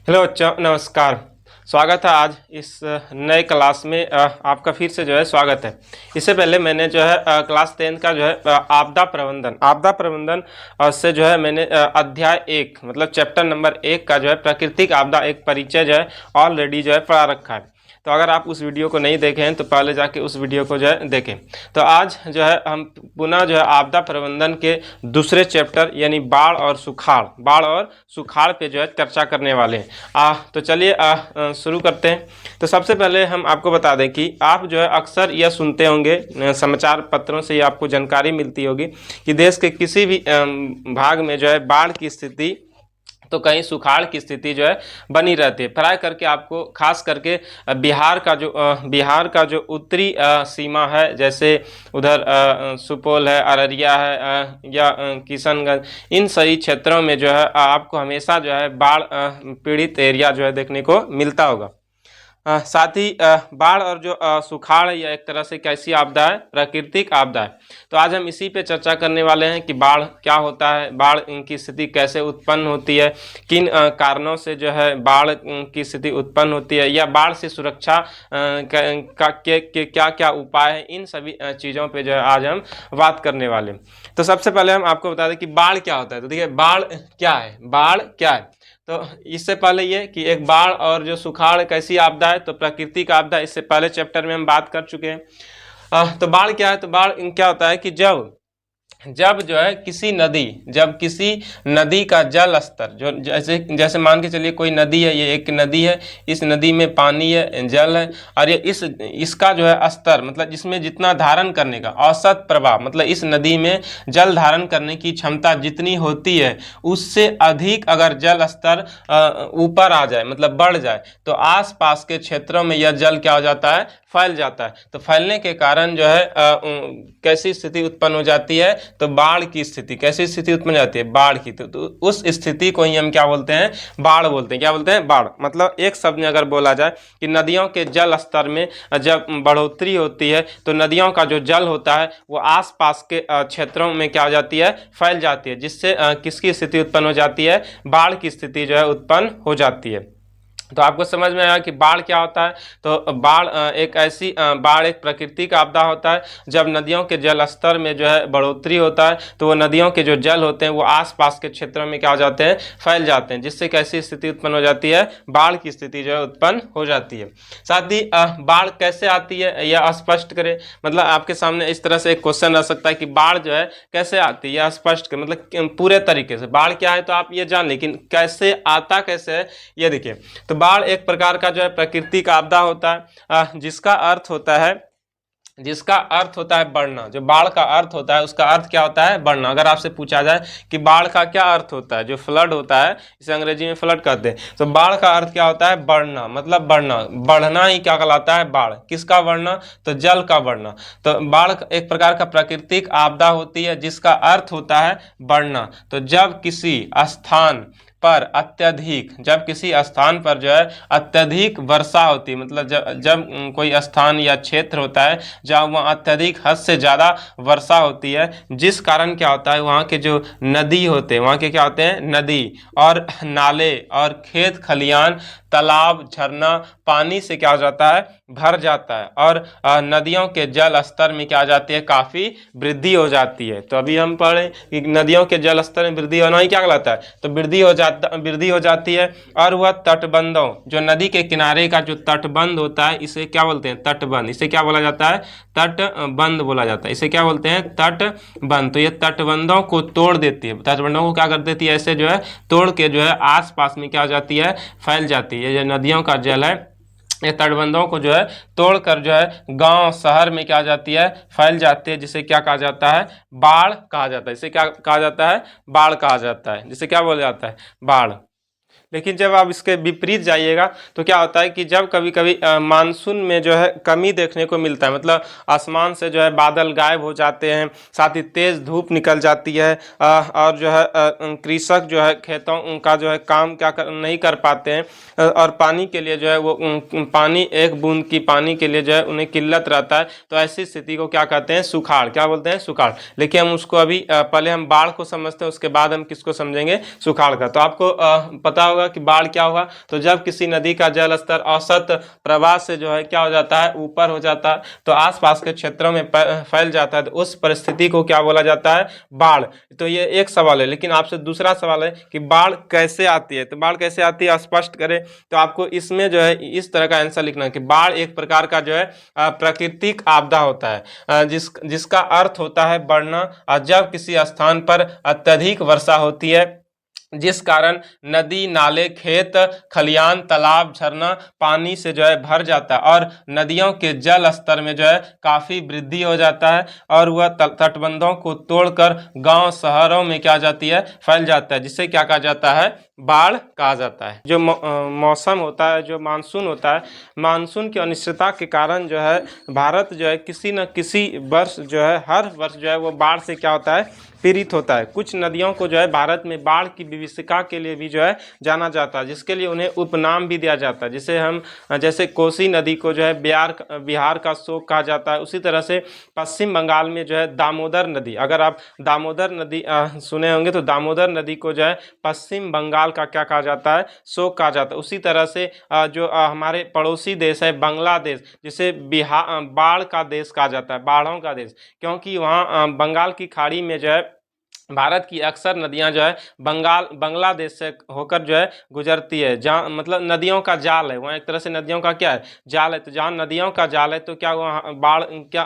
Hello बच्चों, नमस्कार। स्वागत है आज इस नए क्लास में। आपका फिर से जो है स्वागत है। इससे पहले मैंने जो है क्लास 10 का जो है आपदा प्रबंधन से जो है मैंने अध्याय 1 मतलब चैप्टर नंबर 1 का जो है प्राकृतिक आपदा एक परिचय जो है ऑलरेडी जो है पढ़ा रखा है। तो अगर आप उस वीडियो को नहीं देखे हैं तो पहले जाके उस वीडियो को जो है देखें। तो आज जो है हम पुनः जो है आपदा प्रबंधन के दूसरे चैप्टर यानी बाढ़ और सुखाड़ पे जो है चर्चा करने वाले हैं। तो चलिए शुरू करते हैं। तो सबसे पहले हम आपको बता दें कि आप जो है अक्सर यह सुनते होंगे, समाचार पत्रों से ये आपको जानकारी मिलती होगी कि देश के किसी भी भाग में जो है बाढ़ की स्थिति तो कहीं सुखाड़ की स्थिति जो है बनी रहती है। प्राय करके आपको खास करके बिहार का जो उत्तरी सीमा है, जैसे उधर सुपौल है, अररिया है या किशनगंज, इन सही क्षेत्रों में जो है आपको हमेशा जो है बाढ़ पीड़ित एरिया जो है देखने को मिलता होगा। साथ ही बाढ़ और जो सुखाड़ या एक तरह से कैसी आपदा है, प्राकृतिक आपदा है। तो आज हम इसी पे चर्चा करने वाले हैं कि बाढ़ क्या होता है, बाढ़ की स्थिति कैसे उत्पन्न होती है, किन कारणों से जो है बाढ़ की स्थिति उत्पन्न होती है, या बाढ़ से सुरक्षा के क्या क्या उपाय हैं, इन सभी चीज़ों पे जो है आज हम बात करने वाले हैं। तो सबसे पहले हम आपको बता दें कि बाढ़ क्या होता है। तो देखिए, बाढ़ क्या है, बाढ़ क्या है। तो इससे पहले ये कि एक बाढ़ और जो सुखाड़ कैसी आपदा है, तो प्राकृतिक आपदा इससे पहले चैप्टर में हम बात कर चुके हैं। तो बाढ़ क्या है, तो बाढ़ क्या होता है कि जब जो है किसी नदी का जल स्तर जो जैसे मान के चलिए कोई नदी है, ये एक नदी है, इस नदी में पानी है, जल है, और ये इसका जो है स्तर मतलब जिसमें जितना धारण करने का औसत प्रवाह मतलब इस नदी में जल धारण करने की क्षमता जितनी होती है उससे अधिक अगर जल स्तर ऊपर आ जाए मतलब बढ़ जाए, तो आसपास के क्षेत्रों में यह जल क्या हो जाता है, फैल जाता है। तो फैलने के कारण जो है कैसी स्थिति उत्पन्न हो जाती है, तो बाढ़ की स्थिति। कैसी स्थिति उत्पन्न हो जाती है, बाढ़ की। तो उस स्थिति को ही हम क्या बोलते हैं, बाढ़ बोलते हैं। क्या बोलते हैं, बाढ़। मतलब एक शब्द में अगर बोला जाए कि नदियों के जल स्तर में जब बढ़ोतरी होती है तो नदियों का जो जल होता है वो आसपास के क्षेत्रों में क्या हो जाती है, फैल जाती है, जिससे किसकी स्थिति उत्पन्न हो जाती है, बाढ़ की स्थिति जो है उत्पन्न हो जाती है। तो आपको समझ में आया कि बाढ़ क्या होता है। तो बाढ़ एक प्राकृतिक आपदा होता है जब नदियों के जल स्तर में जो है बढ़ोतरी होता है, तो वो नदियों के जो जल होते हैं वो आसपास के क्षेत्रों में क्या हो जाते हैं, फैल जाते हैं, जिससे कैसी स्थिति उत्पन्न हो जाती है, बाढ़ की स्थिति जो है उत्पन्न हो जाती है। साथ ही बाढ़ कैसे आती है यह स्पष्ट करें। मतलब आपके सामने इस तरह से एक क्वेश्चन आ सकता है कि बाढ़ जो है कैसे आती है, यह स्पष्ट करें। मतलब पूरे तरीके से बाढ़ क्या है तो आप ये जान, लेकिन कैसे आता कैसे है ये देखिए। तो बाढ़ एक प्रकार का जो है प्राकृतिक आपदा होता है जिसका अर्थ होता है बढ़ना। जो बाढ़ का अर्थ होता है उसका अर्थ क्या होता है, बढ़ना। अगर आपसे पूछा जाए कि बाढ़ का क्या अर्थ होता है, जो फ्लड होता है इसे अंग्रेजी में फ्लड कहते हैं, तो बाढ़ का अर्थ क्या होता है, बढ़ना। मतलब बढ़ना ही क्या कहलाता है, बाढ़। किसका बढ़ना, तो जल का बढ़ना। तो बाढ़ एक प्रकार का प्राकृतिक आपदा होती है जिसका अर्थ होता है बढ़ना। तो जब किसी स्थान पर जो है अत्यधिक वर्षा होती है, मतलब जब कोई स्थान या क्षेत्र होता है जहाँ वहाँ अत्यधिक हद से ज़्यादा वर्षा होती है, जिस कारण क्या होता है वहाँ के जो नदी होते हैं, वहाँ के क्या होते हैं, नदी और नाले और खेत खलियान, तालाब, झरना पानी से क्या हो जाता है, भर जाता है, और नदियों के जल स्तर में क्या हो जाती है, काफ़ी वृद्धि हो जाती है। तो अभी हम पढ़े कि नदियों के जल स्तर में वृद्धि होना ही क्या कहलाता है, तो वृद्धि हो जाती है। और वह तटबंधों, जो नदी के किनारे का जो तटबंध होता है इसे क्या बोलते हैं, तटबंध। इसे क्या बोला जाता है, तटबंध बोला जाता है। इसे क्या बोलते हैं, तटबंध। तो ये तटबंधों को तोड़ देती है, तटबंधों को क्या कर देती है, ऐसे जो है तोड़ के जो है आसपास में क्या हो जाती है, फैल जाती है। ये जो नदियों का जल है ये तटबंधों को जो है तोड़कर जो है गांव शहर में क्या जाती है, फैल जाती है, जिसे क्या कहा जाता है, बाढ़ कहा जाता है। इसे क्या कहा जाता है, बाढ़ कहा जाता है, जिसे क्या बोला जाता है, बाढ़। लेकिन जब आप इसके विपरीत जाइएगा तो क्या होता है कि जब कभी कभी मानसून में जो है कमी देखने को मिलता है, मतलब आसमान से जो है बादल गायब हो जाते हैं, साथ ही तेज़ धूप निकल जाती है, और जो है कृषक जो है खेतों का जो है काम नहीं कर पाते हैं, और पानी के लिए जो है वो पानी, एक बूंद की पानी के लिए जो है उन्हें किल्लत रहता है। तो ऐसी स्थिति को क्या कहते हैं, सुखाड़। क्या बोलते हैं, सुखाड़। लेकिन हम उसको अभी पहले हम बाढ़ को समझते हैं, उसके बाद हम किसको समझेंगे, सुखाड़ का। तो आपको पता होगा होगा कि बाढ़ क्या होगा, तो जब किसी नदी का जल स्तर औसत प्रवाह से जो है क्या हो जाता है, ऊपर हो जाता है, तो आसपास के क्षेत्रों में फैल जाता है, तो उस परिस्थिति को क्या बोला जाता है, बाढ़। तो ये एक सवाल है। लेकिन आपसे दूसरा सवाल है कि बाढ़ कैसे आती है, तो बाढ़ कैसे आती है स्पष्ट करें, तो आपको इसमें जो है इस तरह का आंसर लिखना है कि बाढ़ एक प्रकार का जो है प्राकृतिक आपदा होता है, जिसका अर्थ होता है बढ़ना, जब किसी स्थान पर अत्यधिक वर्षा होती है, जिस कारण नदी, नाले, खेत, खलियान, तालाब, झरना पानी से जो है भर जाता है और नदियों के जल स्तर में जो है काफी वृद्धि हो जाता है और वह तटबंधों को तोड़कर गांव शहरों में क्या जाती है, फैल जाता है, जिससे क्या कहा जाता है, बाढ़ कहा जाता है। जो मौसम होता है, जो मानसून होता है, मानसून की अनिश्चितता के कारण जो है भारत जो है किसी न किसी वर्ष जो है हर वर्ष जो है वो बाढ़ से क्या होता है, पीड़ित होता है। कुछ नदियों को जो है भारत में बाढ़ की विभीषिका के लिए भी जो है जाना जाता है, जिसके लिए उन्हें उपनाम भी दिया जाता है, जिसे हम जैसे कोसी नदी को जो है बिहार का शोक कहा जाता है। उसी तरह से पश्चिम बंगाल में जो है दामोदर नदी, अगर आप दामोदर नदी सुने होंगे, तो दामोदर नदी को जो है पश्चिम बंगाल का क्या कहा जाता है, शोक कहा जाता है। उसी तरह से जो हमारे पड़ोसी देश है बांग्लादेश, जिसे बिहार बाढ़ का देश कहा जाता है, बाढ़ों का देश, क्योंकि वहाँ बंगाल की खाड़ी में जो है भारत की अक्सर नदियां जो है बांग्लादेश से होकर जो है गुजरती है। जहाँ मतलब नदियों का जाल है, वहाँ एक तरह से नदियों का क्या है, जाल है। तो जहाँ नदियों का जाल है तो क्या वहाँ बाढ़ क्या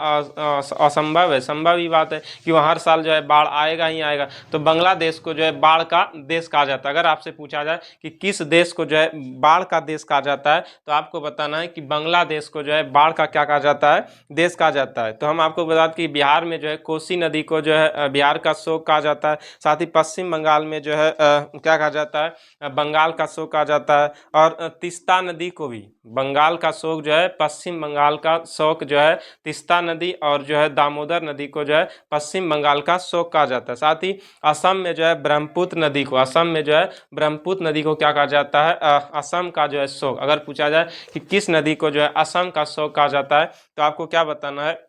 असंभव है, संभव ही बात है कि वहाँ हर साल जो है बाढ़ आएगा ही आएगा। तो बांग्लादेश को जो है बाढ़ का देश कहा जाता है। अगर आपसे पूछा जाए कि किस देश को जो है बाढ़ का देश कहा जाता है, तो आपको बताना है कि बांग्लादेश को जो है बाढ़ का क्या कहा जाता है, देश कहा जाता है। तो हम आपको बता दें कि बिहार में जो है कोसी नदी को जो है बिहार का शोक कहा जाता है। साथ ही पश्चिम बंगाल में जो है क्या कहा जाता है, बंगाल का शोक कहा जाता है। और तीस्ता नदी को भी बंगाल का शोक जो है, पश्चिम बंगाल का शोक जो है तीस्ता नदी, और जो है दामोदर नदी को जो है पश्चिम बंगाल का शोक कहा जाता है। साथ ही असम में जो है ब्रह्मपुत्र नदी को, असम में जो है ब्रह्मपुत्र नदी को क्या कहा जाता है, असम का जो है शोक। अगर पूछा जाए कि किस नदी को जो है असम का शोक कहा जाता है, तो आपको क्या बताना है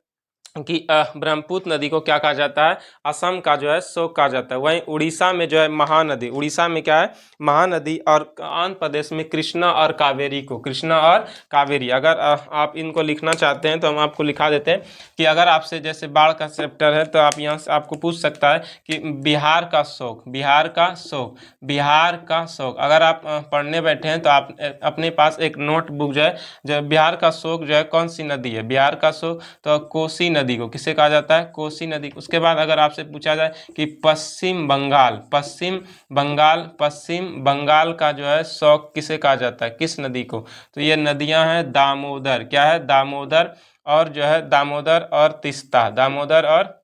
कि ब्रह्मपुत्र नदी को क्या कहा जाता है, असम का जो है शोक कहा जाता है। वहीं उड़ीसा में जो है महानदी, उड़ीसा में क्या है, महानदी, और आंध्र प्रदेश में कृष्णा और कावेरी को, कृष्णा और कावेरी। अगर आप इनको लिखना चाहते हैं तो हम आपको लिखा देते हैं कि अगर आपसे जैसे बाढ़ का चैप्टर है तो आप यहाँ से आपको पूछ सकता है कि बिहार का शोक, बिहार का शोक, बिहार का शोक। अगर आप पढ़ने बैठे हैं तो आप अपने पास एक नोटबुक जो है, जो बिहार का शोक जो है कौन सी नदी है, बिहार का शोक, तो कोसी नदी को किसे कहा जाता है, कोसी नदी। उसके बाद अगर आपसे पूछा जाए कि पश्चिम बंगाल, पश्चिम बंगाल, पश्चिम बंगाल का जो है शोक किसे कहा जाता है, किस नदी को, तो ये नदियां हैं दामोदर, क्या है, दामोदर, और जो है दामोदर और तीस्ता, दामोदर और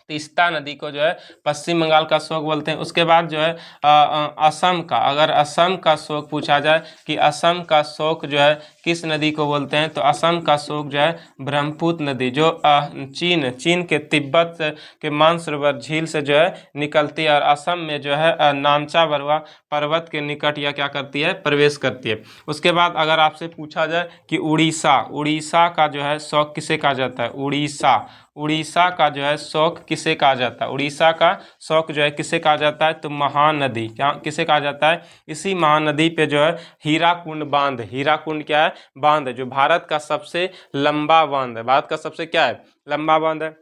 तीस्ता नदी को जो है पश्चिम बंगाल का शोक बोलते हैं। उसके बाद जो है असम का, अगर असम का शोक पूछा जाए कि असम का शोक जो है किस नदी को बोलते हैं, तो असम का शोक जो है ब्रह्मपुत्र नदी, जो चीन के तिब्बत के मानसरोवर झील से जो है निकलती है और असम में जो है नामचा बरुआ पर्वत के निकट यह क्या करती है, प्रवेश करती है। उसके बाद अगर आपसे पूछा जाए कि उड़ीसा, उड़ीसा का जो है शोक किसे कहा जाता है, उड़ीसा, उड़ीसा का जो है शोक किसे कहा जाता है, उड़ीसा का शोक जो है किसे कहा जाता है, तो महानदी, क्या किसे कहा जाता है, इसी महानदी पे जो है हीराकुंड बांध, हीराकुंड क्या है, बांध है, जो भारत का सबसे लंबा बांध है, भारत का सबसे क्या है, लंबा बांध है।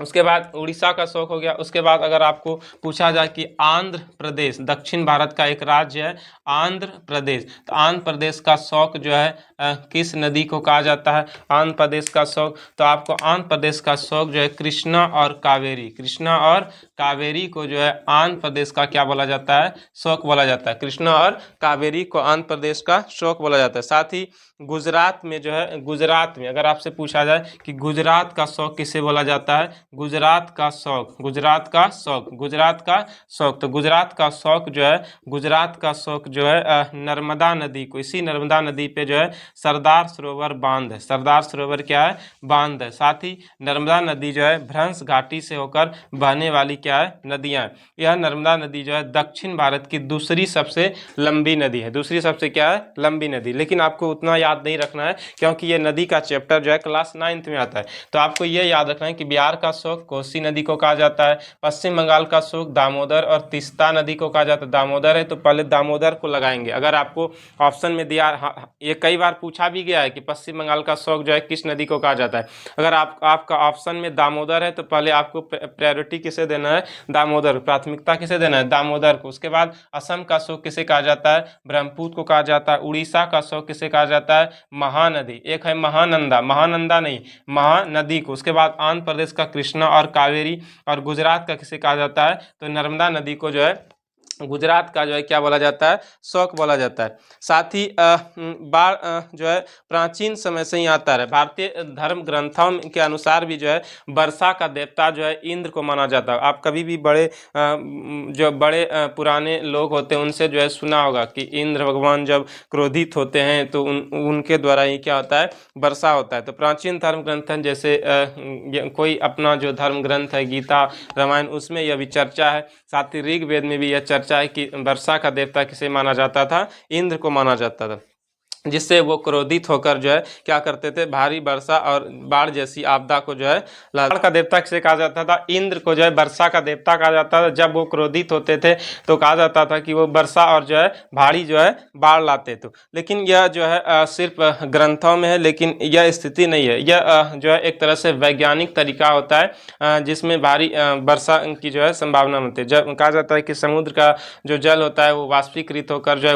उसके बाद उड़ीसा का शोक हो गया। उसके बाद अगर आपको पूछा जाए कि आंध्र प्रदेश, दक्षिण भारत का एक राज्य है आंध्र प्रदेश, तो आंध्र प्रदेश का शोक जो है किस नदी को कहा जाता है, आंध्र प्रदेश का शोक, तो आपको आंध्र प्रदेश का शोक जो है कृष्णा और कावेरी, कृष्णा और कावेरी को जो है आंध्र प्रदेश का क्या बोला जाता है, शोक बोला जाता है। कृष्णा और कावेरी को आंध्र प्रदेश का शोक बोला जाता है। साथ ही गुजरात में जो है, गुजरात में अगर आपसे पूछा जाए कि गुजरात का शोक किसे बोला जाता है, गुजरात का शोक, गुजरात का शोक, गुजरात का शोक, तो गुजरात का शोक जो है, गुजरात का शोक जो है नर्मदा नदी को, इसी नर्मदा नदी पे जो है सरदार सरोवर बांध है, सरदार सरोवर क्या है, बांध है। साथ ही नर्मदा नदी जो है भ्रंश घाटी से होकर बहने वाली क्या है, नदियां। यह नर्मदा नदी जो है दक्षिण भारत की दूसरी सबसे लंबी नदी है, दूसरी सबसे क्या है, लंबी नदी। लेकिन आपको उतना याद नहीं रखना है क्योंकि ये नदी का चैप्टर जो है क्लास 9th में आता है। तो आपको ये याद रखना है कि बिहार का शोक कोसी नदी को कहा जाता है। पश्चिम बंगाल का शोक दामोदर और तीस्ता नदी को कहा जाता है। दामोदर है तो पहले दामोदर को लगाएंगे। अगर आपको ऑप्शन में दिया, ये कई बार पूछा भी गया है कि पश्चिम बंगाल का शोक जो है किस नदी को कहा जाता है। अगर आपका ऑप्शन में दामोदर है तो पहले आपको प्रायोरिटी किसे देना है, दामोदर, प्राथमिकता किसे देना है, दामोदर को। उसके बाद असम का शोक किसे कहा जाता है, ब्रह्मपुत्र को कहा जाता है। उड़ीसा का शोक किसे कहा जाता है, महानदी। एक है महानंदा, महानंदा नहीं, महानदी को। उसके बाद आंध्र प्रदेश का कृष्णा और कावेरी, और गुजरात का किसे कहा जाता है, तो नर्मदा नदी को जो है गुजरात का जो है क्या बोला जाता है, शोक बोला जाता है। साथ ही बाढ़ जो है प्राचीन समय से ही आता है। भारतीय धर्म ग्रंथों के अनुसार भी जो है वर्षा का देवता जो है इंद्र को माना जाता है। आप कभी भी जो बड़े पुराने लोग होते हैं उनसे जो है सुना होगा कि इंद्र भगवान जब क्रोधित होते हैं तो उनके द्वारा ही क्या होता है, वर्षा होता है। तो प्राचीन धर्म ग्रंथ जैसे कोई अपना जो धर्म ग्रंथ है गीता, रामायण, उसमें यह भी चर्चा है। साथ ही ऋग्वेद में भी यह चर्चा है कि वर्षा का देवता किसे माना जाता था, इंद्र को माना जाता था, जिससे वो क्रोधित होकर जो है क्या करते थे, भारी वर्षा और बाढ़ जैसी आपदा को जो है। बाढ़ का देवता किसे कहा जाता था, इंद्र को जो है वर्षा का देवता कहा जाता था। जब वो क्रोधित होते थे तो कहा जाता था कि वो वर्षा और जो है भारी जो है बाढ़ लाते थे। लेकिन यह जो है सिर्फ ग्रंथों में है, लेकिन यह स्थिति नहीं है। यह जो है एक तरह से वैज्ञानिक तरीका होता है जिसमें भारी वर्षा की जो है संभावना होती है। जब कहा जाता है कि समुद्र का जो जल होता है वो वाष्पीकृत होकर जो है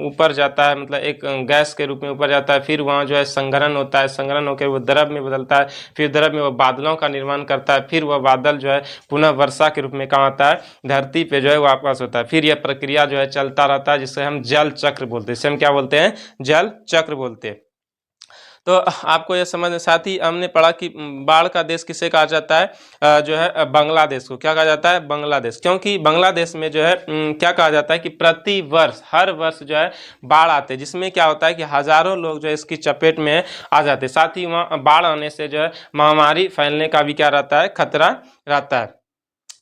ऊपर जाता है, मतलब एक गैस के रूप में ऊपर जाता है। फिर वहाँ जो है संघनन होता है, संघनन होकर वो द्रव में बदलता है, फिर द्रव में वो बादलों का निर्माण करता है। फिर वह बादल जो है पुनः वर्षा के रूप में कहाँ आता है, धरती पे जो है वापस होता है। फिर यह प्रक्रिया जो है चलता रहता है, जिसे हम जल चक्र बोलते हैं। इसे हम क्या बोलते हैं, जल चक्र बोलते हैं। तो आपको यह समझ, साथ ही हमने पढ़ा कि बाढ़ का देश किसे कहा जाता है, जो है बांग्लादेश को क्या कहा जाता है, बांग्लादेश। क्योंकि बांग्लादेश में जो है क्या कहा जाता है कि प्रति वर्ष, हर वर्ष जो है बाढ़ आते हैं, जिसमें क्या होता है कि हजारों लोग जो है इसकी चपेट में आ जाते हैं। साथ ही वहाँ बाढ़ आने से जो है महामारी फैलने का भी क्या रहता है, खतरा रहता है।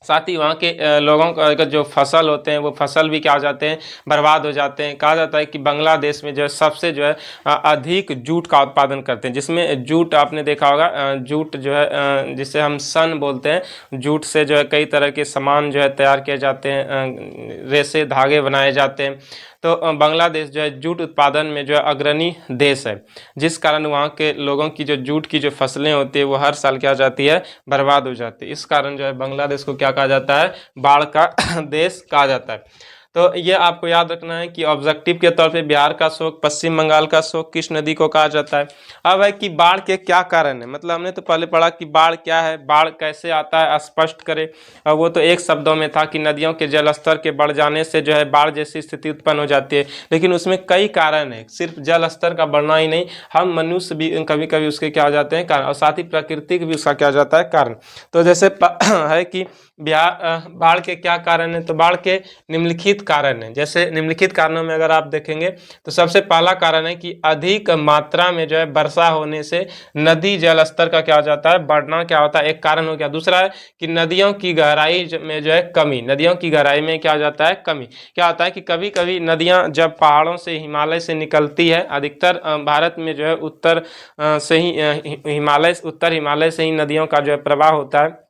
साथ ही वहाँ के लोगों का जो फसल होते हैं वो फसल भी क्या हो जाते हैं, बर्बाद हो जाते हैं। कहा जाता है कि बांग्लादेश में जो है सबसे जो है अधिक जूट का उत्पादन करते हैं, जिसमें जूट आपने देखा होगा, जूट जो है जिसे हम सन बोलते हैं, जूट से जो है कई तरह के सामान जो है तैयार किए जाते हैं, रेशे धागे बनाए जाते हैं। तो बांग्लादेश जो है जूट उत्पादन में जो है अग्रणी देश है, जिस कारण वहाँ के लोगों की जो जूट की जो फसलें होती है वो हर साल क्या हो जाती है, बर्बाद हो जाती है। इस कारण जो है बांग्लादेश को क्या कहा जाता है, बाढ़ का देश कहा जाता है। तो ये आपको याद रखना है कि ऑब्जेक्टिव के तौर पे बिहार का शोक, पश्चिम बंगाल का शोक किस नदी को कहा जाता है। अब है कि बाढ़ के क्या कारण है, मतलब हमने तो पहले पढ़ा कि बाढ़ क्या है, बाढ़ कैसे आता है, स्पष्ट करें। अब वो तो एक शब्दों में था कि नदियों के जल स्तर के बढ़ जाने से जो है बाढ़ जैसी स्थिति उत्पन्न हो जाती है। लेकिन उसमें कई कारण है, सिर्फ जल स्तर का बढ़ना ही नहीं, हम मनुष्य भी कभी कभी उसके क्या हो जाते हैं कारण, और साथ ही प्रकृति भी उसका क्या हो जाता है कारण। तो जैसे है कि बाढ़ के क्या कारण है, तो बाढ़ के निम्नलिखित कारण है। जैसे निम्नलिखित कारणों में अगर आप देखेंगे तो सबसे पहला कारण है कि अधिक मात्रा में जो है वर्षा होने से नदी जल स्तर का क्या हो जाता है, बढ़ना क्या होता है, एक कारण हो गया। दूसरा है कि नदियों की गहराई में जो है कमी, नदियों की गहराई में क्या हो जाता है, कमी। क्या होता है कि कभी कभी नदियां जब पहाड़ों से, हिमालय से निकलती है, अधिकतर भारत में जो है उत्तर से ही उत्तर हिमालय से ही नदियों का जो है प्रवाह होता है।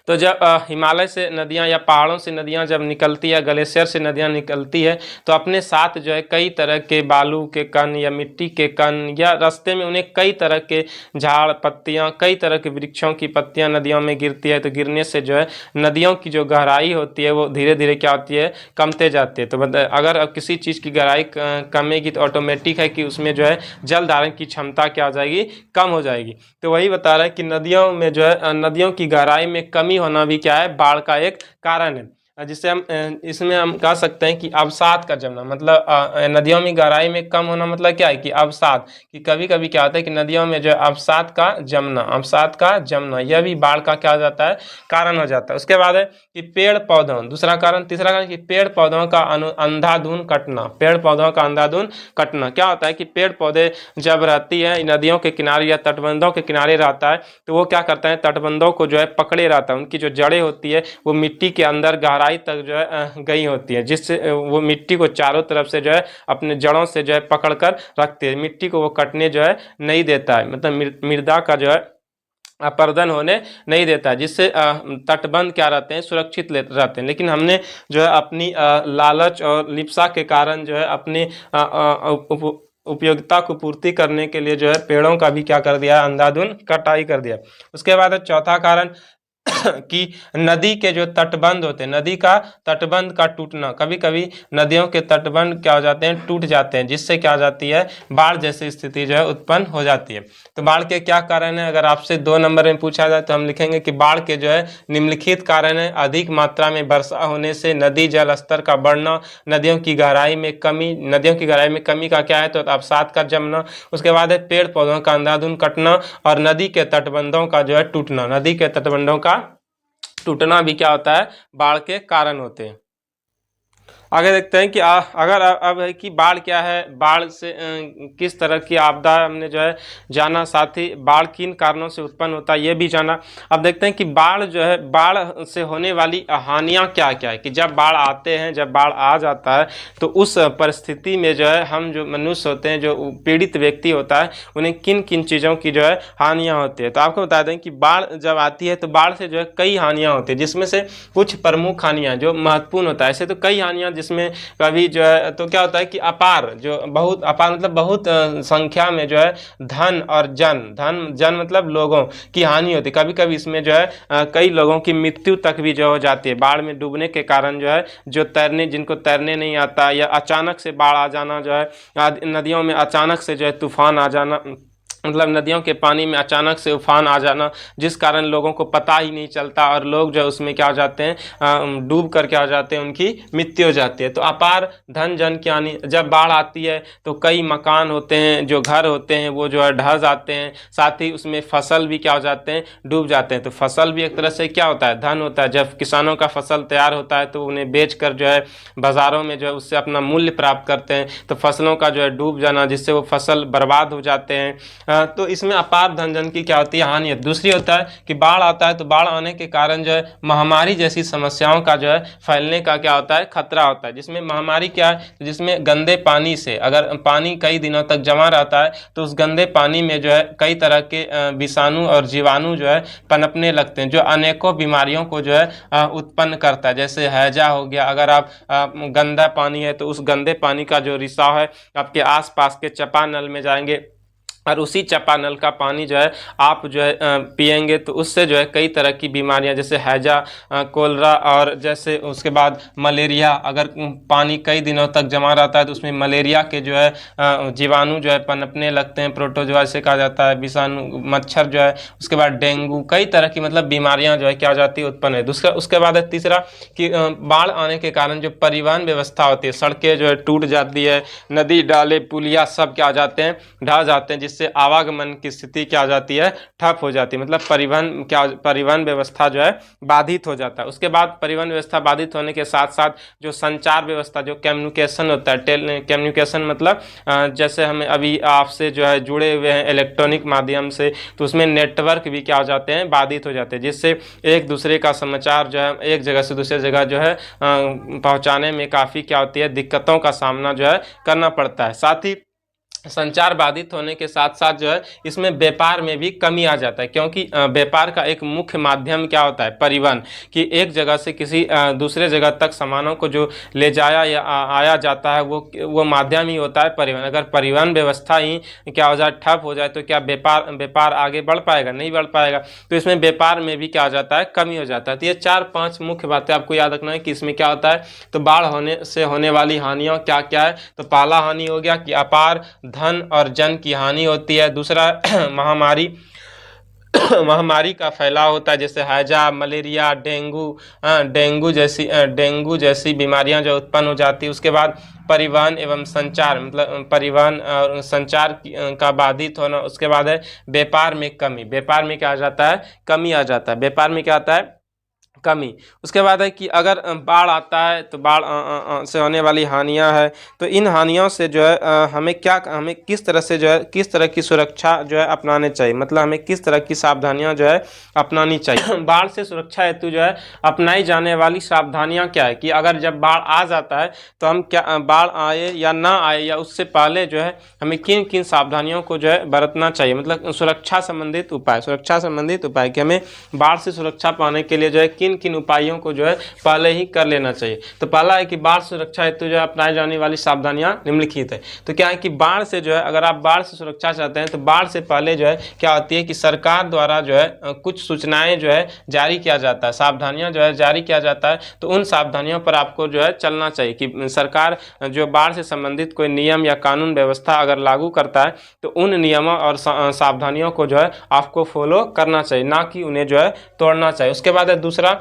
तो जब हिमालय से नदियां या पहाड़ों से नदियां जब निकलती है, ग्लेशियर से नदियां निकलती है, तो अपने साथ जो है कई तरह के बालू के कण या मिट्टी के कण, या रास्ते में उन्हें कई तरह के झाड़ पत्तियां, कई तरह के वृक्षों की पत्तियां नदियों में गिरती है। तो गिरने से जो है नदियों की जो गहराई होती है वो धीरे धीरे क्या होती है, कमते जाती है। तो अगर किसी चीज़ की गहराई कमेगी तो ऑटोमेटिक है कि उसमें जो है जल धारण की क्षमता क्या हो जाएगी, कम हो जाएगी। तो वही बता रहा है कि नदियों में जो है नदियों की गहराई में कमी होना भी क्या है, बाढ़ का एक कारण है। जिससे हम इसमें हम कह सकते हैं कि अवसाद का जमना, मतलब नदियों में गहराई में कम होना मतलब क्या है कि अवसाद, कि कभी कभी क्या होता है कि नदियों में जो है अवसाद का जमना, अवसाद का जमना, यह भी बाढ़ का क्या हो जाता है, कारण हो जाता है। उसके बाद है कि पेड़ पौधों, दूसरा कारण, तीसरा कारण कि पेड़ पौधों का अंधाधुंध कटना, पेड़ पौधों का अंधाधुंध कटना। क्या होता है कि पेड़ पौधे जब रहती है नदियों के किनारे या तटबंधों के किनारे रहता है, तो वो क्या करता है, तटबंधों को जो है पकड़े रहता है। उनकी जो जड़ें होती है वो मिट्टी के अंदर गहराई तक जो है गई होती है, जिससे वो मिट्टी को चारों तरफ से जो है अपने जड़ों से जो है पकड़ कर रखती है। मिट्टी को वो कटने जो है नहीं देता है, मतलब मृदा का जो है अपर्दन होने नहीं देता है, जिससे तटबंध क्या रहते हैं, सुरक्षित रहते हैं। लेकिन हमने जो है अपनी लालच और लिप्सा के कारण जो है अपनी उपयोगिता को पूर्ति करने के लिए जो है पेड़ों का भी क्या कर दिया, अंधाधुंध कटाई कर दिया। उसके बाद चौथा कारण कि नदी के जो तटबंध होते हैं, नदी का तटबंध का टूटना, कभी कभी नदियों के तटबंध क्या हो जाते हैं, टूट जाते हैं, जिससे क्या हो जाती है, बाढ़ जैसी स्थिति जो है उत्पन्न हो जाती है। तो बाढ़ के क्या कारण है, अगर आपसे 2 नंबर में पूछा जाए तो हम लिखेंगे कि बाढ़ के जो है निम्नलिखित कारण है: अधिक मात्रा में वर्षा होने से नदी जल स्तर का बढ़ना, नदियों की गहराई में कमी, नदियों की गहराई में कमी का क्या है, तो अवसाद का जमना। उसके बाद है पेड़ पौधों का अंधाधुंध कटना, और नदी के तटबंधों का जो है टूटना। नदी के तटबंधों का टूटना भी क्या होता है, बाढ़ के कारण होते हैं। आगे देखते हैं कि अगर अब है कि बाढ़ क्या है, बाढ़ से किस तरह की आपदा हमने जो है जाना, साथ ही बाढ़ किन कारणों से उत्पन्न होता है ये भी जाना। अब देखते हैं कि बाढ़ जो है, बाढ़ से होने वाली हानियां क्या क्या है, कि जब बाढ़ आते हैं, जब बाढ़ आ जाता है तो उस परिस्थिति में जो है हम जो मनुष्य होते हैं, जो पीड़ित व्यक्ति होता है, उन्हें किन किन चीज़ों की जो है हानियाँ होती है। तो आपको बता दें कि बाढ़ जब आती है तो बाढ़ से जो है कई हानियाँ होती है, जिसमें से कुछ प्रमुख हानियाँ जो महत्वपूर्ण होता है। ऐसे तो कई हानियाँ जिसमें कभी जो है तो क्या होता है कि अपार, जो बहुत अपार मतलब बहुत संख्या में जो है धन और जन मतलब लोगों की हानि होती है। कभी कभी इसमें जो है कई लोगों की मृत्यु तक भी जो हो जाती है। बाढ़ में डूबने के कारण जो है, जो जिनको तैरने नहीं आता, या अचानक से बाढ़ आ जाना, जो है नदियों में अचानक से जो है तूफान आ जाना, मतलब नदियों के पानी में अचानक से उफान आ जाना, जिस कारण लोगों को पता ही नहीं चलता और लोग जो है उसमें क्या हो जाते हैं, डूब कर क्या हो जाते हैं, उनकी मृत्यु हो जाती है। तो अपार धन जन की हानि, जब बाढ़ आती है तो कई मकान होते हैं, जो घर होते हैं, वो जो है ढह जाते हैं, साथ ही उसमें फसल भी क्या हो जाते हैं, डूब जाते हैं। तो फसल भी एक तरह से क्या होता है, धन होता है। जब किसानों का फसल तैयार होता है तो उन्हें बेच कर जो है बाज़ारों में जो है उससे अपना मूल्य प्राप्त करते हैं। तो फसलों का जो है डूब जाना, जिससे वो फसल बर्बाद हो जाते हैं। तो इसमें अपार धन जन की क्या होती है, हानि है। दूसरी होता है कि बाढ़ आता है तो बाढ़ आने के कारण जो है महामारी जैसी समस्याओं का जो है फैलने का क्या होता है, खतरा होता है। जिसमें महामारी क्या है, जिसमें गंदे पानी से, अगर पानी कई दिनों तक जमा रहता है तो उस गंदे पानी में जो है कई तरह के विषाणु और जीवाणु जो है पनपने लगते हैं, जो अनेकों बीमारियों को जो है उत्पन्न करता है। जैसे हैजा हो गया, अगर आप गंदा पानी है तो उस गंदे पानी का जो रिसाव है आपके आसपास के चापानल में जाएंगे, और उसी चापानल का पानी जो है आप जो है पिएंगे तो उससे जो है कई तरह की बीमारियां, जैसे हैजा, कोलरा, और जैसे उसके बाद मलेरिया, अगर पानी कई दिनों तक जमा रहता है तो उसमें मलेरिया के जो है जीवाणु जो है पनपने लगते हैं, प्रोटोजोआ से कहा जाता है, विषाणु, मच्छर जो है, उसके बाद डेंगू, कई तरह की मतलब बीमारियां जो है क्या हो जाती है, उत्पन्न है। दूसरा, उसके बाद है तीसरा कि बाढ़ आने के कारण जो परिवहन व्यवस्था होती है, सड़कें जो है टूट जाती है, नदी नाले पुलिया सब क्या हो जाते हैं, ढह जाते हैं, से आवागमन की स्थिति क्या हो जाती है, ठप हो जाती है। मतलब परिवहन व्यवस्था जो है बाधित हो जाता है। उसके बाद परिवहन व्यवस्था बाधित होने के साथ साथ जो संचार व्यवस्था, जो कम्युनिकेशन होता है, कम्युनिकेशन मतलब जैसे हमें अभी आपसे जो है जुड़े हुए हैं इलेक्ट्रॉनिक माध्यम से, तो उसमें नेटवर्क भी क्या हो जाते हैं, बाधित हो जाते हैं, जिससे एक दूसरे का समाचार जो है एक जगह से दूसरी जगह जो है पहुंचाने में काफ़ी क्या होती है, दिक्कतों का सामना जो है करना पड़ता है। साथ ही संचार बाधित होने के साथ साथ जो है इसमें व्यापार में भी कमी आ जाता है, क्योंकि व्यापार का एक मुख्य माध्यम क्या होता है, परिवहन, कि एक जगह से किसी दूसरे जगह तक सामानों को जो ले जाया या आया जाता है वो माध्यम ही होता है परिवहन। अगर परिवहन व्यवस्था ही क्या हो जाए, ठप हो जाए, तो क्या व्यापार आगे बढ़ पाएगा, नहीं बढ़ पाएगा। तो इसमें व्यापार में भी क्या हो जाता है, कमी हो जाता है। तो ये 4-5 मुख्य बातें आपको याद रखना है कि इसमें क्या होता है। तो बाढ़ होने से होने वाली हानियाँ क्या क्या है, तो पहला हानि हो गया कि अपार धन और जन की हानि होती है। दूसरा महामारी महामारी का फैलाव होता है, जैसे हैजा, मलेरिया, डेंगू जैसी बीमारियां जो उत्पन्न हो जाती है। उसके बाद परिवहन एवं संचार, मतलब परिवहन और संचार का बाधित होना। उसके बाद है व्यापार में कमी, व्यापार में क्या आ जाता है, कमी आ जाता है। व्यापार में क्या आता है, कमी। उसके बाद है कि अगर बाढ़ आता है तो बाढ़ से होने वाली हानियां है, तो इन हानियों से जो है हमें किस तरह से जो है किस तरह की सुरक्षा जो है अपनाने चाहिए, मतलब हमें किस तरह की सावधानियां जो है अपनानी चाहिए। बाढ़ से सुरक्षा हेतु जो है अपनाई जाने वाली सावधानियां क्या है कि अगर जब बाढ़ आ जाता है तो हम क्या बाढ़ आए या ना आए या उससे पहले जो है हमें किन किन सावधानियों को जो है बरतना चाहिए, मतलब सुरक्षा संबंधित उपाय कि हमें बाढ़ से सुरक्षा पाने के लिए जो है किन किन उपायों को जो है पहले ही कर लेना चाहिए। तो पहला है कि बाढ़ सुरक्षा हेतु जो है अपनाई जाने वाली सावधानियां निम्नलिखित है। तो क्या है कि बाढ़ से जो है अगर आप बाढ़ से सुरक्षा चाहते हैं तो बाढ़ से पहले जो है क्या होती है कि सरकार द्वारा जो है कुछ सूचनाएं जो है जारी किया जाता है, सावधानियां जो है जारी किया जाता है। तो उन सावधानियों पर आपको जो है चलना चाहिए कि सरकार जो बाढ़ से संबंधित कोई नियम या कानून व्यवस्था अगर लागू करता है तो उन नियमों और सावधानियों को जो है आपको फॉलो करना चाहिए, ना कि उन्हें जो है तोड़ना चाहिए। उसके बाद है दूसरा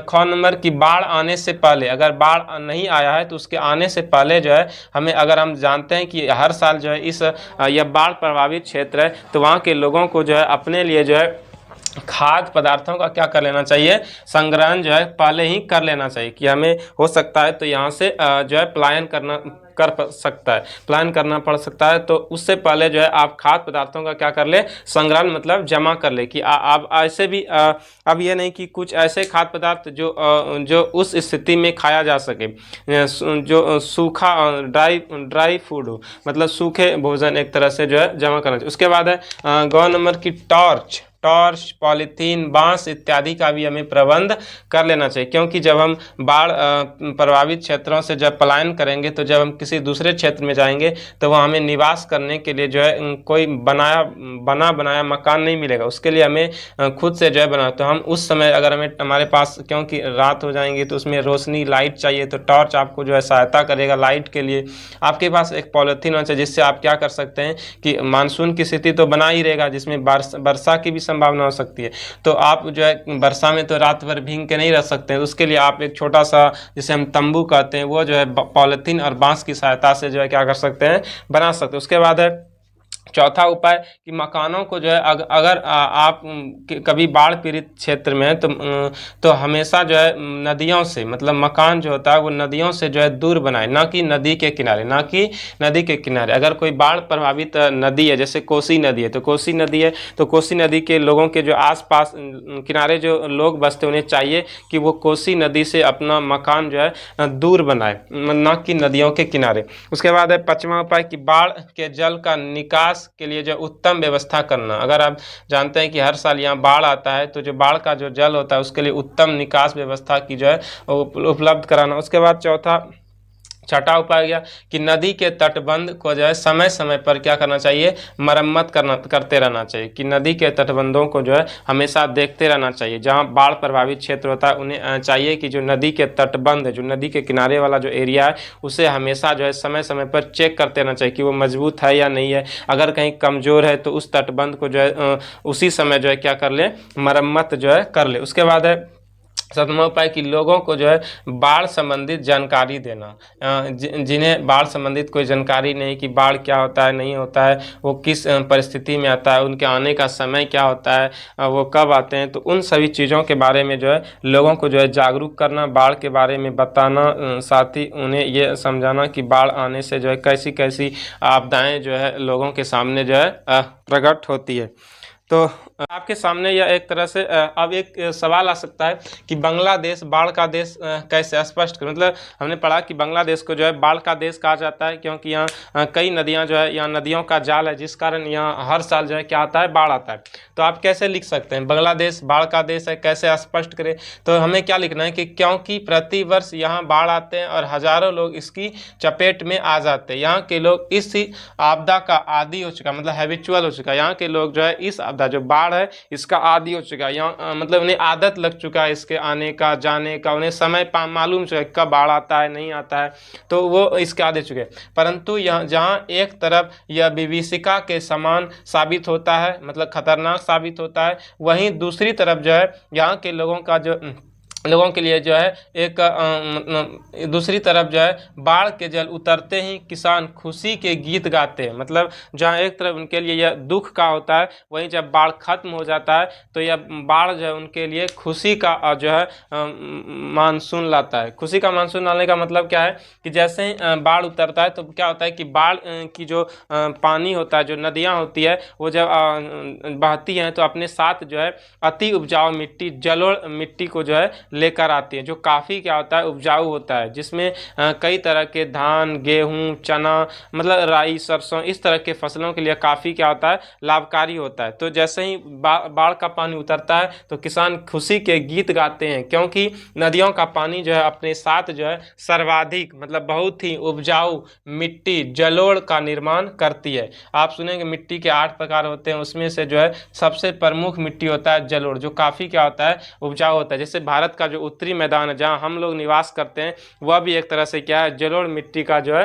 ख नंबर की बाढ़ आने से पहले, अगर बाढ़ नहीं आया है तो उसके आने से पहले जो है हमें, अगर हम जानते हैं कि हर साल जो है इस यह बाढ़ प्रभावित क्षेत्र है तो वहाँ के लोगों को जो है अपने लिए जो है खाद्य पदार्थों का क्या कर लेना चाहिए, संग्रहण जो है पहले ही कर लेना चाहिए कि हमें हो सकता है तो यहाँ से जो है प्लायन करना पड़ सकता है। तो उससे पहले जो है आप खाद्य पदार्थों का क्या कर ले, संग्रहण मतलब जमा कर ले कि आप ऐसे भी अब ये नहीं कि कुछ ऐसे खाद्य पदार्थ जो उस स्थिति में खाया जा सके, जो सूखा ड्राई फूड हो, मतलब सूखे भोजन एक तरह से जो है जमा करना चाहिए। उसके बाद है गौ नंबर की टॉर्च, पॉलीथीन, बांस इत्यादि का भी हमें प्रबंध कर लेना चाहिए, क्योंकि जब हम बाढ़ प्रभावित क्षेत्रों से जब पलायन करेंगे तो जब हम किसी दूसरे क्षेत्र में जाएंगे तो वहाँ हमें निवास करने के लिए जो है कोई बना बनाया मकान नहीं मिलेगा, उसके लिए हमें खुद से जो है बना। तो हम उस समय अगर हमारे पास, क्योंकि रात हो जाएंगी तो उसमें रोशनी लाइट चाहिए, तो टॉर्च आपको जो है सहायता करेगा लाइट के लिए। आपके पास एक पॉलीथीन होना चाहिए जिससे आप क्या कर सकते हैं कि मानसून की स्थिति तो बना ही रहेगा जिसमें वर्षा की भी संभावना हो सकती है, तो आप जो है वर्षा में तो रात भर भीग के नहीं रह सकते हैं। उसके लिए आप एक छोटा सा जिसे हम तंबू कहते हैं वो जो है पॉलीथीन और बांस की सहायता से जो है क्या कर सकते हैं, बना सकते हैं। उसके बाद है चौथा उपाय कि मकानों को जो है अगर आप कभी बाढ़ पीड़ित क्षेत्र में हैं तो हमेशा जो है नदियों से, मतलब मकान जो होता है वो नदियों से जो है दूर बनाए, ना कि नदी के किनारे। अगर कोई बाढ़ प्रभावित नदी है, जैसे कोसी नदी है तो कोसी नदी के लोगों के जो आसपास किनारे जो लोग बसते उन्हें चाहिए कि वो कोसी नदी से अपना मकान जो है दूर बनाए, ना कि नदियों के किनारे। उसके बाद है पांचवा उपाय कि बाढ़ के जल का निकास के लिए जो उत्तम व्यवस्था करना। अगर आप जानते हैं कि हर साल यहाँ बाढ़ आता है तो जो बाढ़ का जो जल होता है उसके लिए उत्तम निकास व्यवस्था की जो है उपलब्ध कराना। उसके बाद छठा उपाय गया कि नदी के तटबंध को जो है समय समय पर क्या करना चाहिए, मरम्मत करते रहना चाहिए, कि नदी के तटबंधों को जो है हमेशा देखते रहना चाहिए। जहां बाढ़ प्रभावित क्षेत्र होता है उन्हें चाहिए कि जो नदी के तटबंध है, जो नदी के किनारे वाला जो एरिया है उसे हमेशा जो है समय समय पर चेक करते रहना चाहिए कि वो मजबूत है या नहीं है। अगर कहीं कमज़ोर है तो उस तटबंध को जो है उसी समय जो है क्या कर ले, मरम्मत जो है कर ले। उसके बाद है सातवां उपाय कि लोगों को जो है बाढ़ संबंधित जानकारी देना। जिन्हें बाढ़ संबंधित कोई जानकारी नहीं कि बाढ़ क्या होता है, नहीं होता है, वो किस परिस्थिति में आता है, उनके आने का समय क्या होता है, वो कब आते हैं, तो उन सभी चीज़ों के बारे में जो है लोगों को जो है जागरूक करना, बाढ़ के बारे में बताना, साथ ही उन्हें ये समझाना कि बाढ़ आने से जो है कैसी कैसी आपदाएँ जो है लोगों के सामने जो है प्रकट होती है। तो आपके सामने यह एक तरह से अब एक सवाल आ सकता है कि बांग्लादेश बाढ़ का देश कैसे स्पष्ट करें। मतलब हमने पढ़ा कि बांग्लादेश को जो है बाढ़ का देश कहा जाता है क्योंकि यहाँ कई नदियाँ जो है, यहाँ नदियों का जाल है, जिस कारण यहाँ हर साल जो है क्या आता है, बाढ़ आता है। तो आप कैसे लिख सकते हैं बांग्लादेश बाढ़ का देश है, कैसे स्पष्ट करें? तो हमें क्या लिखना है कि क्योंकि प्रतिवर्ष यहाँ बाढ़ आते हैं और हज़ारों लोग इसकी चपेट में आ जाते हैं। यहाँ के लोग इस आपदा का आदी हो चुका, मतलब हैबिचुअल हो चुका है। यहाँ के लोग जो है इस आपदा जो बाढ़ है इसका आदी हो चुका है। यहाँ मतलब उन्हें आदत लग चुका है इसके आने का, जाने का, उन्हें समय मालूम चुका है कब बाढ़ आता है, नहीं आता है, तो वो इसके आदि चुके हैं। परंतु यहाँ जहाँ एक तरफ यह विभीषिका के समान साबित होता है, मतलब खतरनाक साबित होता है, वहीं दूसरी तरफ जो है यहाँ के लोगों का जो लोगों के लिए जो है एक दूसरी तरफ जो है बाढ़ के जल उतरते ही किसान खुशी के गीत गाते हैं। मतलब जहाँ एक तरफ उनके लिए यह दुख का होता है, वहीं जब बाढ़ खत्म हो जाता है तो यह बाढ़ जो है उनके लिए खुशी का जो है मानसून लाता है। खुशी का मानसून लाने का मतलब क्या है कि जैसे ही बाढ़ उतरता है तो क्या होता है कि बाढ़ की जो पानी होता है, जो नदियाँ होती है, वो जब बहती हैं तो अपने साथ जो है अति उपजाऊ मिट्टी, जलोढ़ मिट्टी को जो है लेकर आती है, जो काफ़ी क्या होता है उपजाऊ होता है, जिसमें कई तरह के धान, गेहूं, चना, मतलब राई, सरसों, इस तरह के फसलों के लिए काफ़ी क्या होता है लाभकारी होता है। तो जैसे ही बाढ़ का पानी उतरता है तो किसान खुशी के गीत गाते हैं, क्योंकि नदियों का पानी जो है अपने साथ जो है सर्वाधिक, मतलब बहुत ही उपजाऊ मिट्टी, जलोढ़ का निर्माण करती है। आप सुनेंगे मिट्टी के 8 प्रकार होते हैं, उसमें से जो है सबसे प्रमुख मिट्टी होता है जलोढ़, जो काफ़ी क्या होता है उपजाऊ होता है। जैसे भारत का जो उत्तरी मैदान है जहाँ हम लोग निवास करते हैं, वह भी एक तरह से क्या है जलोढ़ मिट्टी का जो है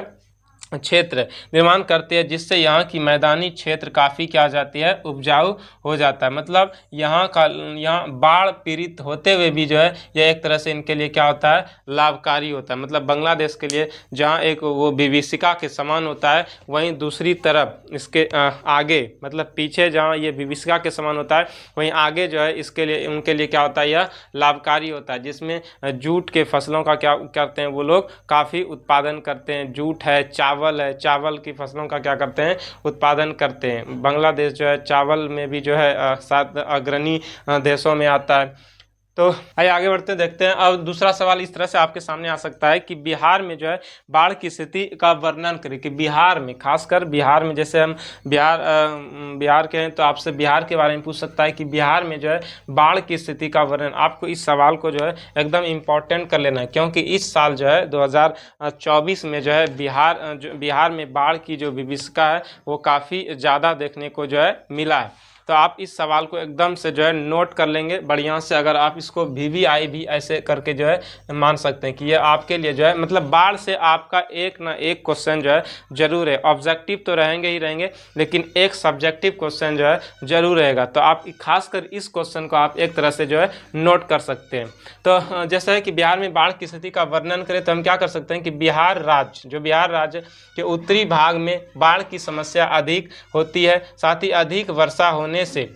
क्षेत्र निर्माण करते हैं, जिससे यहाँ की मैदानी क्षेत्र काफ़ी क्या हो जाती है उपजाऊ हो जाता है। मतलब यहाँ बाढ़ पीड़ित होते हुए भी जो है यह एक तरह से इनके लिए क्या होता है लाभकारी होता है। मतलब बांग्लादेश के लिए जहाँ एक वो विभीषिका के समान होता है, वहीं दूसरी तरफ इसके आगे, मतलब पीछे जहाँ ये विभीषिका के समान होता है, वहीं आगे जो है इसके लिए उनके लिए क्या होता है यह लाभकारी होता है, जिसमें जूट के फसलों का क्या करते हैं वो लोग काफ़ी उत्पादन करते हैं। जूट है, चावल है, चावल की फसलों का क्या करते हैं उत्पादन करते हैं। बांग्लादेश जो है चावल में भी जो है सात अग्रणी देशों में आता है। तो आइए आगे बढ़ते देखते हैं। अब दूसरा सवाल इस तरह से आपके सामने आ सकता है कि बिहार में जो है बाढ़ की स्थिति का वर्णन करें, कि बिहार में, खासकर बिहार में, जैसे हम बिहार के हैं तो आपसे बिहार के बारे में पूछ सकता है कि बिहार में जो है बाढ़ की स्थिति का वर्णन। आपको इस सवाल को जो है एकदम इम्पोर्टेंट कर लेना है, क्योंकि इस साल जो है 2024 में जो है बिहार में बाढ़ की जो विभीषिका है वो काफ़ी ज़्यादा देखने को जो है मिला है। तो आप इस सवाल को एकदम से जो है नोट कर लेंगे बढ़िया से। अगर आप इसको VVI भी ऐसे करके जो है मान सकते हैं कि ये आपके लिए जो है, मतलब बाढ़ से आपका एक ना एक क्वेश्चन जो है जरूर है। ऑब्जेक्टिव तो रहेंगे ही रहेंगे, लेकिन एक सब्जेक्टिव क्वेश्चन जो है जरूर रहेगा। तो आप खासकर इस क्वेश्चन को आप एक तरह से जो है नोट कर सकते हैं। तो जैसा है कि बिहार में बाढ़ की स्थिति का वर्णन करें तो हम क्या कर सकते हैं कि बिहार राज्य के उत्तरी भाग में बाढ़ की समस्या अधिक होती है। साथ ही अधिक वर्षा होने से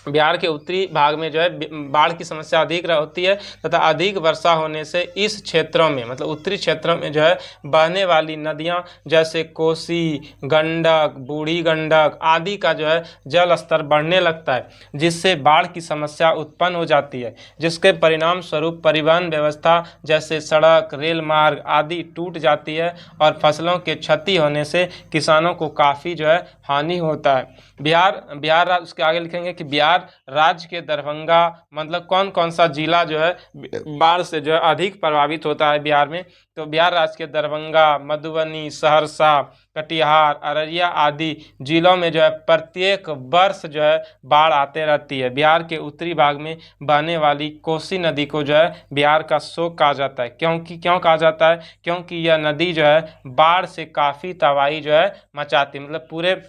बिहार के उत्तरी भाग में जो है बाढ़ की समस्या अधिक होती है, तथा अधिक वर्षा होने से इस क्षेत्रों में, मतलब उत्तरी क्षेत्रों में जो है बहने वाली नदियां जैसे कोसी, गंडक, बूढ़ी गंडक आदि का जो है जल स्तर बढ़ने लगता है, जिससे बाढ़ की समस्या उत्पन्न हो जाती है, जिसके परिणाम स्वरूप परिवहन व्यवस्था जैसे सड़क, रेल मार्ग आदि टूट जाती है और फसलों के क्षति होने से किसानों को काफ़ी जो है हानि होता है। बिहार राज्य, उसके आगे लिखेंगे कि बिहार राज्य के दरभंगा, मतलब कौन कौन सा जिला जो है बाढ़ से जो है अधिक प्रभावित होता है बिहार में, तो बिहार राज्य के दरभंगा, मधुबनी, सहरसा, कटिहार, अररिया आदि जिलों में जो है प्रत्येक वर्ष जो है बाढ़ आते रहती है। बिहार के उत्तरी भाग में बहने वाली कोसी नदी को जो है बिहार का शोक कहा जाता है। क्यों कहा जाता है? क्योंकि यह नदी जो है बाढ़ से काफ़ी तबाही जो है मचाती है। मतलब पूरे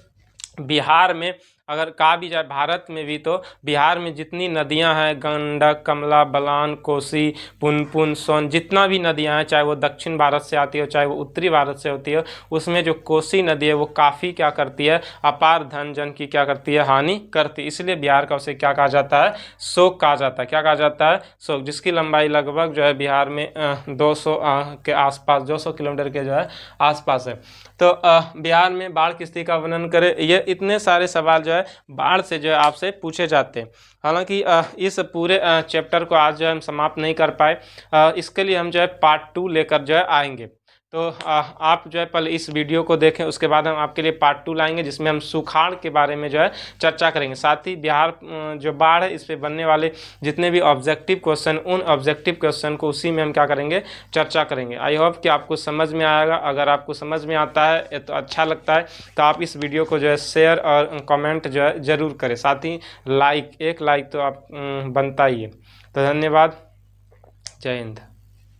बिहार में अगर कहा भी जाए, भारत में भी, तो बिहार में जितनी नदियां हैं, गंडक, कमला बलान, कोसी, पुनपुन, सोन, जितना भी नदियां हैं, चाहे वो दक्षिण भारत से आती हो चाहे वो उत्तरी भारत से होती हो, उसमें जो कोसी नदी है वो काफ़ी क्या करती है, अपार धन जन की क्या करती है, हानि करती है। इसलिए बिहार का उसे क्या कहा जाता है, शोक कहा जाता है। क्या कहा जाता है? शोक, जिसकी लंबाई लगभग जो है बिहार में 200 के आसपास, 200 किलोमीटर के जो है आसपास है। तो बिहार में बाढ़ की स्थिति का वर्णन करें। ये इतने सारे सवाल जो है बाढ़ से जो है आपसे पूछे जाते हैं। हालांकि इस पूरे चैप्टर को आज जो है हम समाप्त नहीं कर पाए, इसके लिए हम जो है पार्ट 2 लेकर जो है आएंगे। तो आप जो है पहले इस वीडियो को देखें, उसके बाद हम आपके लिए पार्ट 2 लाएंगे, जिसमें हम सुखाड़ के बारे में जो है चर्चा करेंगे। साथ ही बिहार जो बाढ़ है इस पर बनने वाले जितने भी ऑब्जेक्टिव क्वेश्चन, उन ऑब्जेक्टिव क्वेश्चन को उसी में हम क्या करेंगे, चर्चा करेंगे। आई होप कि आपको समझ में आएगा। अगर आपको समझ में आता है तो अच्छा लगता है तो आप इस वीडियो को जो है शेयर और कमेंट जो है ज़रूर करें। साथ ही लाइक, एक लाइक तो आप बनता ही है। तो धन्यवाद, जय हिंद।